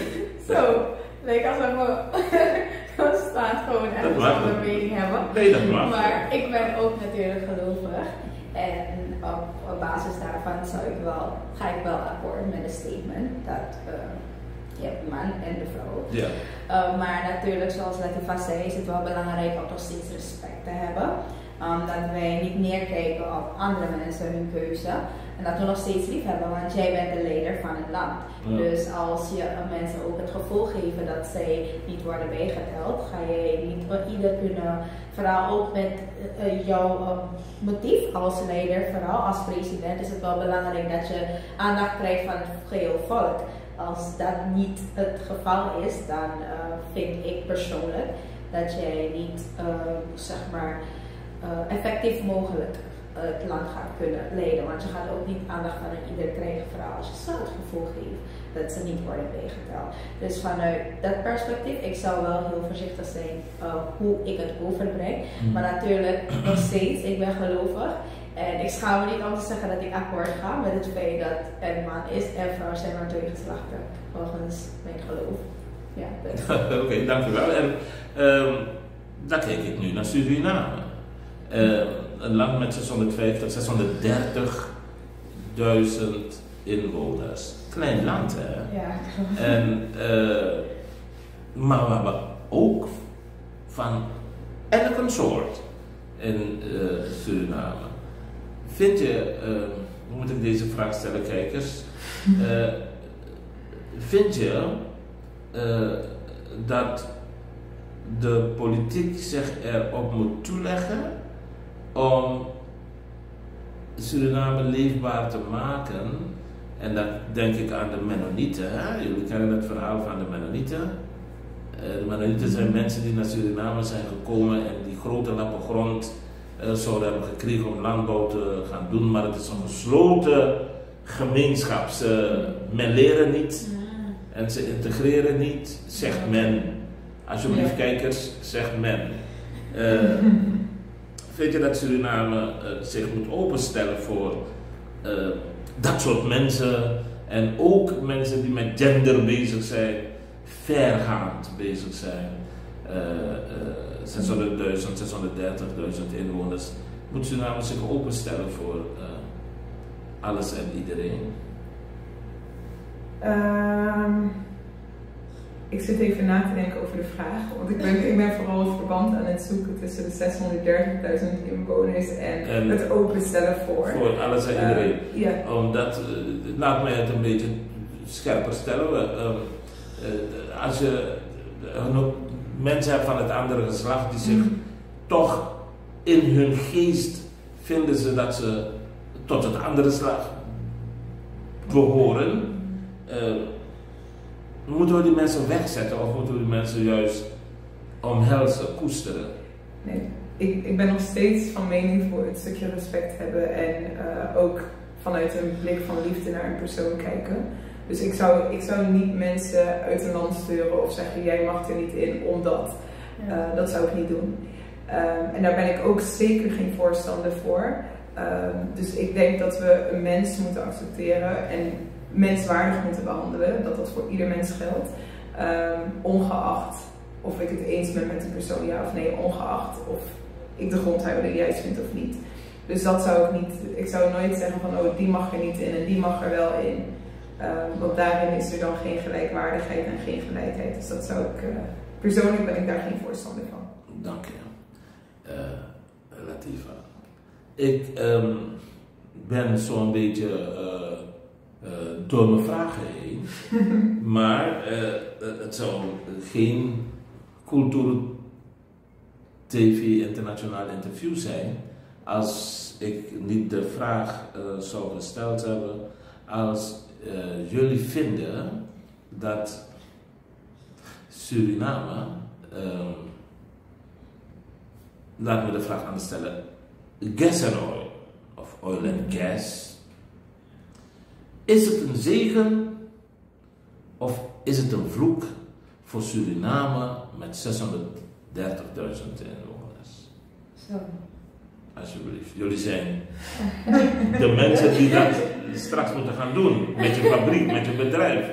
Zo, lijkt alsof we constant gewoon echt een andere mening hebben. Nee, dat mag. Maar ik ben ook natuurlijk gelovig en op basis daarvan ga ik wel akkoord met het statement dat je hebt de man en de vrouw. Ja. Maar natuurlijk, zoals Latifa zei, is het wel belangrijk om nog steeds respect te hebben. Dat wij niet neerkijken op andere mensen, hun keuze. En dat we nog steeds lief hebben, want jij bent de leider van het land. Ja. Dus als je mensen ook het gevoel geeft dat zij niet worden bijgeteld, ga je niet ieder kunnen, vooral ook met jouw motief als leider, vooral als president, is het wel belangrijk dat je aandacht krijgt van het geheel volk. Als dat niet het geval is, dan vind ik persoonlijk dat jij niet, zeg maar, effectief mogelijk het land gaat kunnen leiden. Want je gaat ook niet aandacht van ieder krijgen, vooral als je zo het gevoel geeft dat ze niet worden bijgeteld. Dus vanuit dat perspectief, ik zou wel heel voorzichtig zijn hoe ik het overbreng. Maar natuurlijk, nog steeds, ik ben gelovig. En ik schaam me niet om te zeggen dat ik akkoord ga met het feit dat een man is en vrouw zijn maar twee geslachten, volgens mijn geloof. Ja, Oké, dankjewel. En dan kijk ik nu naar Suriname. Een land met 650.000 inwoners. Klein land, hè? Ja. Maar we hebben ook van elke soort in Suriname. Vind je, hoe moet ik deze vraag stellen, kijkers? Vind je dat de politiek zich erop moet toeleggen om Suriname leefbaar te maken? En dan denk ik aan de Mennonieten. Hè? Jullie kennen het verhaal van de Mennonieten. De Mennonieten zijn mensen die naar Suriname zijn gekomen en die grote lappen grond zouden hebben gekregen om landbouw te gaan doen. Maar het is een gesloten gemeenschap. Men leren niet en ze integreren niet, zegt men. Alsjeblieft kijkers, zegt men. Vind je dat Suriname zich moet openstellen voor dat soort mensen en ook mensen die met gender bezig zijn, vergaand bezig zijn? 600.000, 630.000 inwoners. Moet Suriname zich openstellen voor alles en iedereen? Ik zit even na te denken over de vraag, want ik ben vooral het verband aan het zoeken tussen de 630.000 inwoners en het openstellen voor alles en iedereen. Ja. Omdat, laat mij het een beetje scherper stellen. Als je mensen hebt van het andere geslacht die zich toch in hun geest vinden ze dat ze tot het andere geslacht behoren. Moeten we die mensen wegzetten of moeten we die mensen juist omhelzen, koesteren? Nee, ik ben nog steeds van mening voor het stukje respect hebben en ook vanuit een blik van liefde naar een persoon kijken. Dus ik zou niet mensen uit een land sturen of zeggen jij mag er niet in omdat. Dat zou ik niet doen. En daar ben ik ook zeker geen voorstander voor. Dus ik denk dat we een mens moeten accepteren en menswaardig moeten behandelen, dat dat voor ieder mens geldt. Ongeacht of ik het eens ben met de persoon, ja of nee, ongeacht of ik de grondhouding juist vind of niet. Dus dat zou ik niet, ik zou nooit zeggen van oh die mag er niet in en die mag er wel in. Want daarin is er dan geen gelijkwaardigheid en geen gelijkheid. Dus dat zou ik, persoonlijk ben ik daar geen voorstander van. Dank je, Latifa. Ik ben zo'n beetje door mijn vragen heen, maar het zou geen Cultuur TV internationaal interview zijn als ik niet de vraag zou gesteld hebben als jullie vinden dat Suriname, laten we de vraag aanstellen, gas and oil, of oil and gas, is het een zegen of is het een vloek voor Suriname met 630.000 inwoners? Zo. Alsjeblieft, jullie zijn de mensen die dat straks moeten gaan doen met je fabriek, met je bedrijf,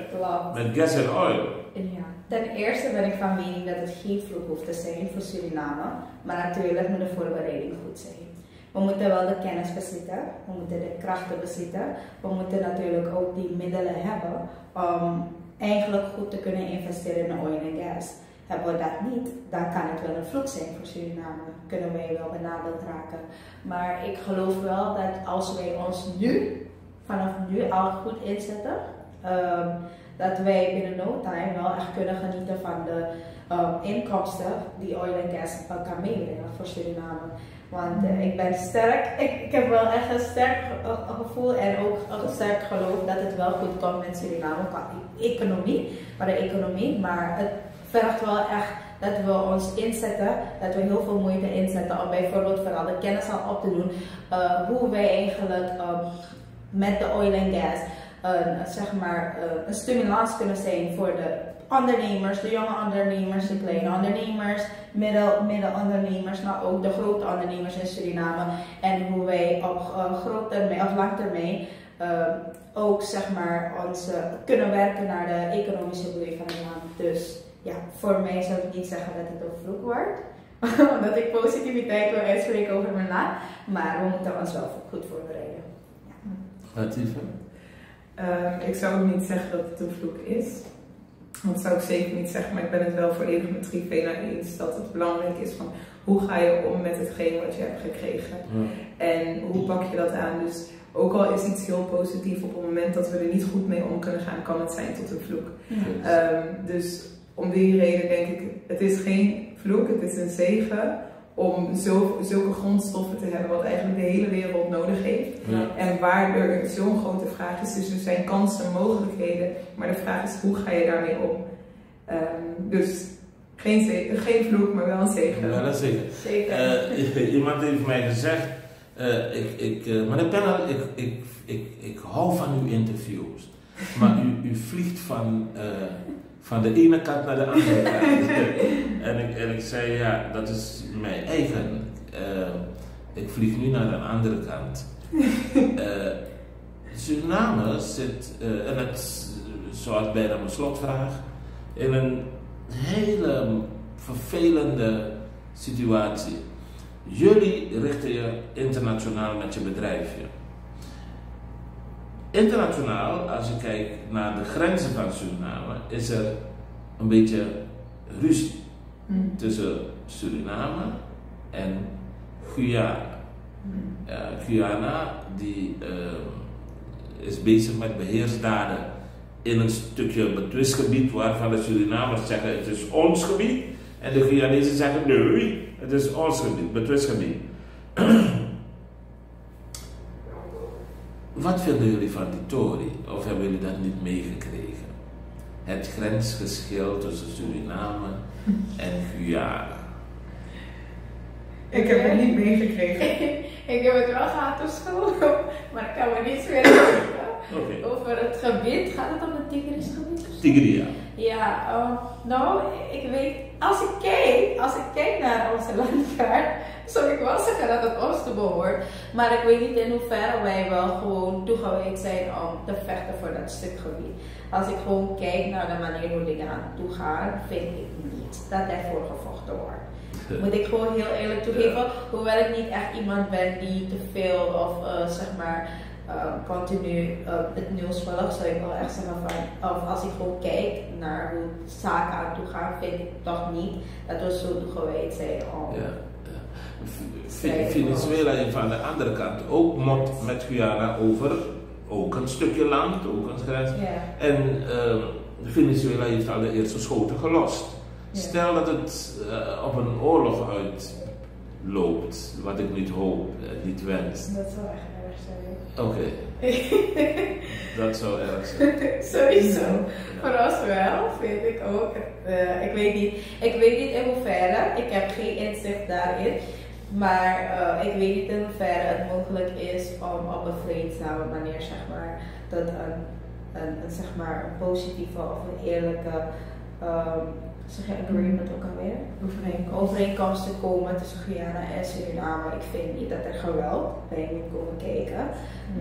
met gas en oil. Ja. Ten eerste ben ik van mening dat het geen vloek hoeft te zijn voor Suriname, maar natuurlijk moet de voorbereiding goed zijn. We moeten wel de kennis bezitten, we moeten de krachten bezitten, we moeten natuurlijk ook die middelen hebben om eigenlijk goed te kunnen investeren in oil en gas. Hebben we dat niet, dan kan het wel een vloek zijn voor Suriname. Kunnen wij wel benadeeld raken. Maar ik geloof wel dat als wij ons vanaf nu al goed inzetten, dat wij binnen no time wel echt kunnen genieten van de inkomsten die oil en gas kan meebrengen voor Suriname. Want ik ben sterk, ik heb wel echt een sterk gevoel en ook een sterk geloof dat het wel goed komt met Suriname qua economie, maar het vergt wel echt dat we ons inzetten, dat we heel veel moeite inzetten om bijvoorbeeld vooral de kennis al op te doen, hoe wij eigenlijk met de oil en gas een stimulans kunnen zijn voor de ondernemers, de jonge ondernemers, de kleine ondernemers, middenondernemers, maar ook de grote ondernemers in Suriname en hoe wij op groottermijn of langtermijn ook ons kunnen werken naar de economische groei van het land. Dus ja, voor mij zou ik niet zeggen dat het een vloek wordt, omdat ik positiviteit wil uitspreken over mijn land, maar we moeten ons wel goed voorbereiden. Latifa? Ik zou ook niet zeggen dat het een vloek is. Dat zou ik zeker niet zeggen, maar ik ben het wel volledig met Trivena eens dat het belangrijk is van hoe ga je om met hetgeen wat je hebt gekregen en hoe pak je dat aan. Dus ook al is iets heel positief, op het moment dat we er niet goed mee om kunnen gaan, kan het zijn tot een vloek. Dus om die reden denk ik, het is geen vloek, het is een zegen om zulke grondstoffen te hebben wat eigenlijk de hele wereld nodig heeft. En waar er zo'n grote vraag is, dus er zijn kansen en mogelijkheden, maar de vraag is hoe ga je daarmee om? Dus geen vloek, maar wel een zegen. Wel een zegen. Zeker. Iemand heeft mij gezegd, meneer Pennel, ik hou van uw interviews, maar u vliegt van de ene kant naar de andere kant. en ik zei, ja, dat is mijn eigen. Ik vlieg nu naar een andere kant. Suriname zit, en het zoals bijna mijn slotvraag, in een hele vervelende situatie. Jullie richten je internationaal met je bedrijfje. Internationaal, als je kijkt naar de grenzen van Suriname, is er een beetje ruzie tussen Suriname en Guyana. Guyana die is bezig met beheersdaden in een stukje betwistgebied waarvan de Surinamers zeggen het is ons gebied en de Guyanezen zeggen nee, het is ons gebied, betwistgebied. Wat vinden jullie van die Tory? Of hebben jullie dat niet meegekregen? Het grensgeschil tussen Suriname en Guyana. Ik heb het niet meegekregen. Ik heb het wel gehad op school, maar ik kan me niets meer herinneren. Over het gebied. Gaat het om het Tigris-gebied? Tigria. Ja, nou, ik weet als ik kijk naar onze landkaart, zou ik wel zeggen dat het ons te behoort. Maar ik weet niet in hoeverre wij wel gewoon toegewijd zijn om te vechten voor dat stuk gebied. Als ik gewoon kijk naar de manier hoe dingen aan toe gaan, vind ik niet dat ervoor gevochten wordt. Moet ik gewoon heel eerlijk toegeven, hoewel ik niet echt iemand ben die te veel of zeg maar continu het nieuws volgt, zou ik wel echt zeggen van, of als ik gewoon kijk naar hoe zaken aan toe gaan, vind ik toch niet dat we zo toegewijd zijn om... Venezuela heeft aan de andere kant ook mot met Guyana over ook een stukje land, ook een grens. Ja. En Venezuela heeft al de eerste schoten gelost. Ja. Stel dat het op een oorlog uitloopt, wat ik niet hoop en niet wens. Dat zou echt erg zijn. Oké. Dat zou erg zijn. Sowieso. Ja. Voor ons wel, vind ik ook. Ik weet niet in hoeverre, ik heb geen inzicht daarin. Maar ik weet niet in hoeverre het mogelijk is om op een vreedzame manier, zeg maar, tot zeg maar, een positieve of een eerlijke zeg je agreement ook alweer? Overeenkomst te komen tussen Guyana en Suriname. Ik vind niet dat er geweld bij moet komen kijken.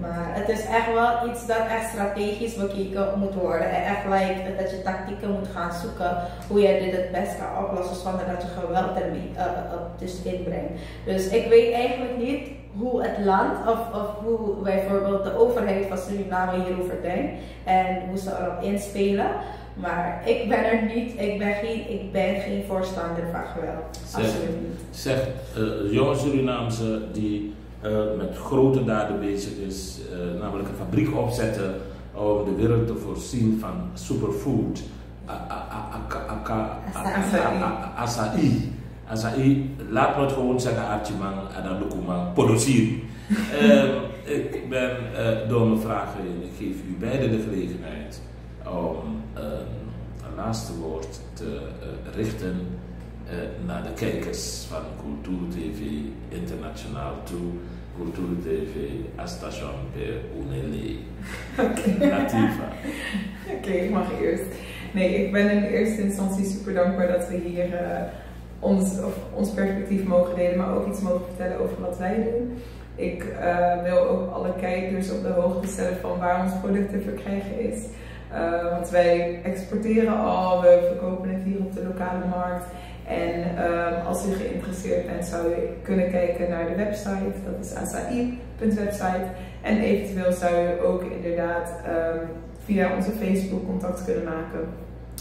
Maar het is echt wel iets dat echt strategisch bekeken moet worden. En echt dat je tactieken moet gaan zoeken hoe je dit het best kan oplossen zonder dat je geweld er tussenin brengt. Dus ik weet eigenlijk niet hoe het land of hoe bijvoorbeeld de overheid van Suriname hierover denkt en hoe ze erop inspelen. Maar ik ben geen voorstander van geweld. Absoluut niet. Zeg, jonge Surinaamse die met grote daden bezig is, namelijk een fabriek opzetten om de wereld te voorzien van superfood. Acai, laat me het gewoon zeggen, Archimang, Adabukuma, Podosiri. Ik ben door mijn vragen heen, ik geef u beiden de gelegenheid om een laatste woord te richten naar de kijkers van Cultuur TV Internationaal toe. Cultuur TV Station per Unele. Latifa. Oké, ik mag eerst. Nee, ik ben in eerste instantie super dankbaar dat we hier ons perspectief mogen delen, maar ook iets mogen vertellen over wat wij doen. Ik wil ook alle kijkers op de hoogte stellen van waar ons product te verkrijgen is. Want wij exporteren al, we verkopen het hier op de lokale markt. En als u geïnteresseerd bent, zou u kunnen kijken naar de website, dat is acai.website. En eventueel zou u ook inderdaad via onze Facebook contact kunnen maken.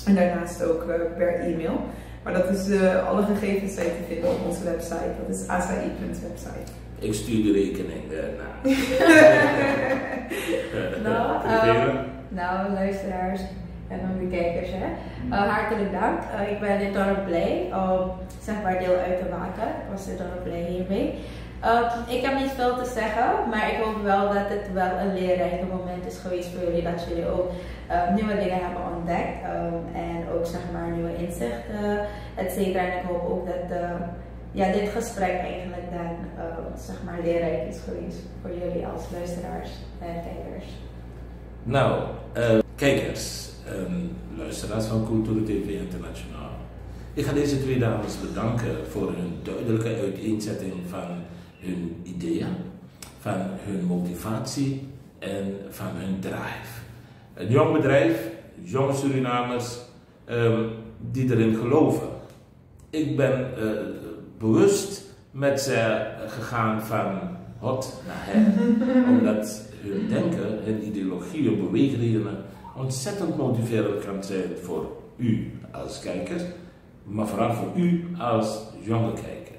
En daarnaast ook per e-mail. Maar dat is alle gegevens zijn te vinden op onze website, dat is acai.website. Ik stuur de rekening Nou, luisteraars en dan de kijkers, hartelijk dank. Ik ben enorm blij om zeg maar deel uit te maken. Ik was enorm blij hiermee. Ik heb niet veel te zeggen, maar ik hoop wel dat het wel een leerrijk moment is geweest voor jullie. Dat jullie ook nieuwe dingen hebben ontdekt en ook zeg maar nieuwe inzichten, et cetera. En ik hoop ook dat dit gesprek eigenlijk dan zeg maar leerrijk is geweest voor jullie als luisteraars en kijkers. Nou, kijkers en luisteraars van Cultuur TV Internationaal. Ik ga deze twee dames bedanken voor hun duidelijke uiteenzetting van hun ideeën, van hun motivatie en van hun drive. Een jong bedrijf, jonge Surinamers die erin geloven. Ik ben bewust met ze gegaan van hot naar her, omdat hun denken, hun ideologie, hun beweegredenen ontzettend motiverend kan zijn voor u als kijker, maar vooral voor u als jonge kijker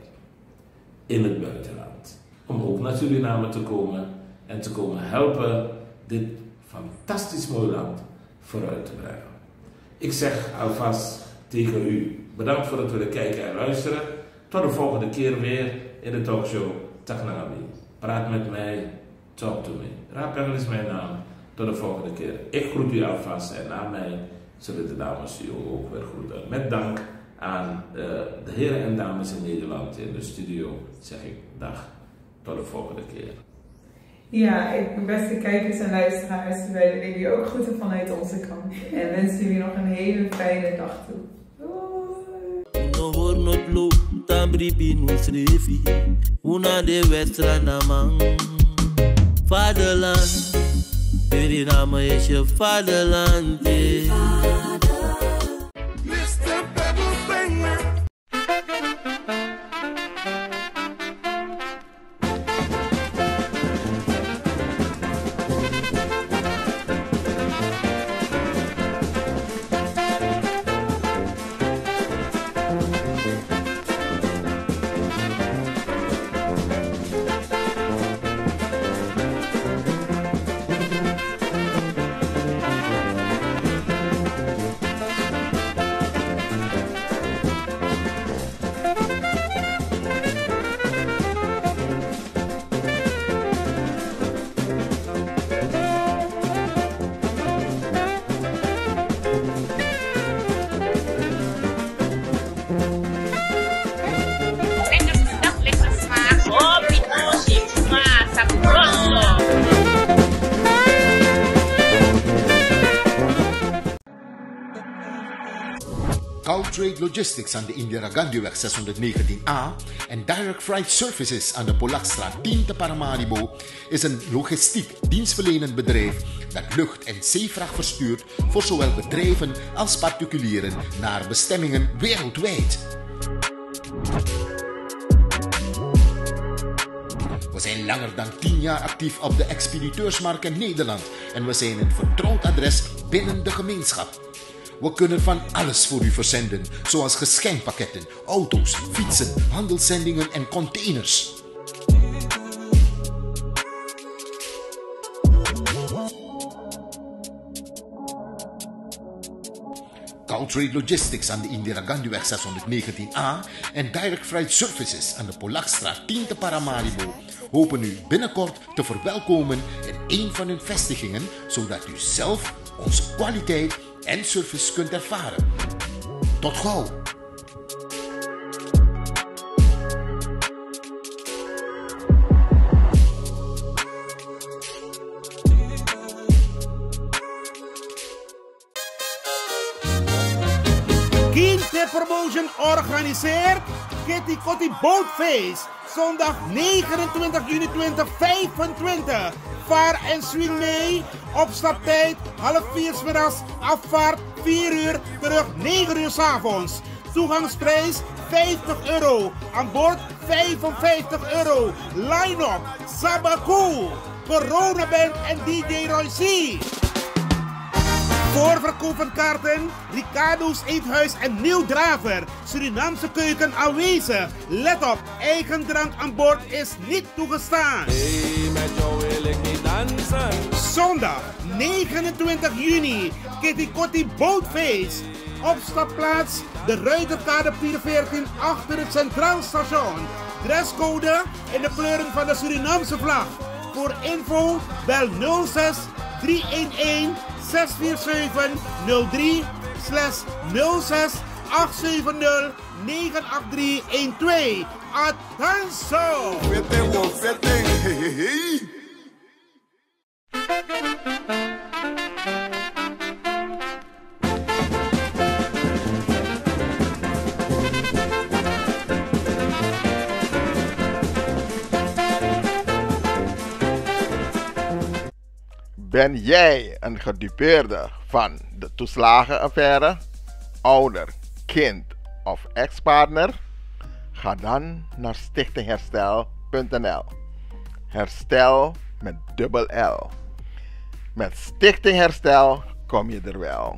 in het buitenland. Om ook naar Suriname te komen en te komen helpen dit fantastisch mooi land vooruit te brengen. Ik zeg alvast tegen u bedankt voor het willen kijken en luisteren. Tot de volgende keer weer in de talkshow Taknami. Praat met mij, talk to me. Rapengel is mijn naam. Tot de volgende keer. Ik groet u alvast en na mij zullen de dames u ook weer groeten. Met dank aan de heren en dames in Nederland in de studio zeg ik dag. Tot de volgende keer. Ja, beste kijkers en luisteraars, wij willen jullie ook groeten vanuit onze kant. En wensen jullie nog een hele fijne dag toe. Doei! not lo, tambri pinus refi. Una de westra namang. Vaderland, Suriname is je vaderland. Mr. Pebble Banger. Trade Logistics aan de Indira Gandhiweg 619A en Direct Freight Services aan de Polakstraat 10 te Paramaribo is een logistiek dienstverlenend bedrijf dat lucht- en zeevracht verstuurt voor zowel bedrijven als particulieren naar bestemmingen wereldwijd. We zijn langer dan 10 jaar actief op de expediteursmarkt in Nederland en we zijn een vertrouwd adres binnen de gemeenschap. We kunnen van alles voor u verzenden, zoals geschenkpakketten, auto's, fietsen, handelszendingen en containers. Trade Logistics aan de Indira Gandhiweg 619A en Direct Freight Services aan de Polakstraat 10 te Paramaribo hopen u binnenkort te verwelkomen in een van hun vestigingen, zodat u zelf onze kwaliteit en service kunt ervaren. Tot gauw! Kinte Promotion organiseert Kitty Kotti Boatface. Zondag 29 juni 2025. Vaar en swing mee. Opstaptijd 3:30 's middags. Afvaart 4 uur. Terug 9 uur 's avonds. Toegangsprijs €50. Aan boord €55. Line-up Sabaku, Coronaband en DJ Roy C. Voorverkoop van kaarten, Ricardo's Eethuis en Nieuw Draver. Surinaamse keuken aanwezig. Let op, eigen drank aan boord is niet toegestaan. Hey, met jou wil ik niet dansen. Zondag 29 juni, Kitty Kotti Boatface. Opstapplaats, de Ruiterkade 414 achter het Centraal Station. Dresscode in de kleuren van de Surinaamse vlag. Voor info bel 06 311 647 03/06 870 98312. Attenzo! Ben jij een gedupeerde van de toeslagenaffaire, ouder, kind of ex-partner? Ga dan naar stichtingherstel.nl. Herstel met dubbel L. Met Stichting Herstel kom je er wel.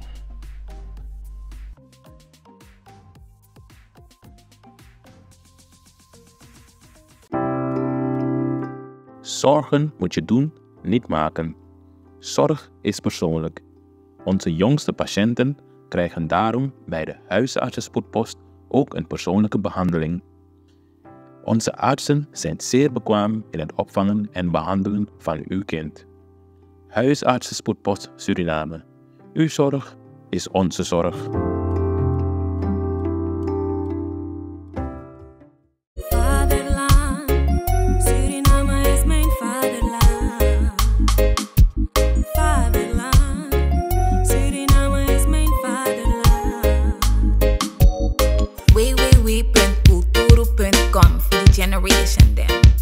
Zorgen moet je doen, niet maken. Zorg is persoonlijk. Onze jongste patiënten krijgen daarom bij de huisartsenspoedpost ook een persoonlijke behandeling. Onze artsen zijn zeer bekwaam in het opvangen en behandelen van uw kind. Huisartsenspoedpost Suriname. Uw zorg is onze zorg. We www.kulturu.com for the generation then.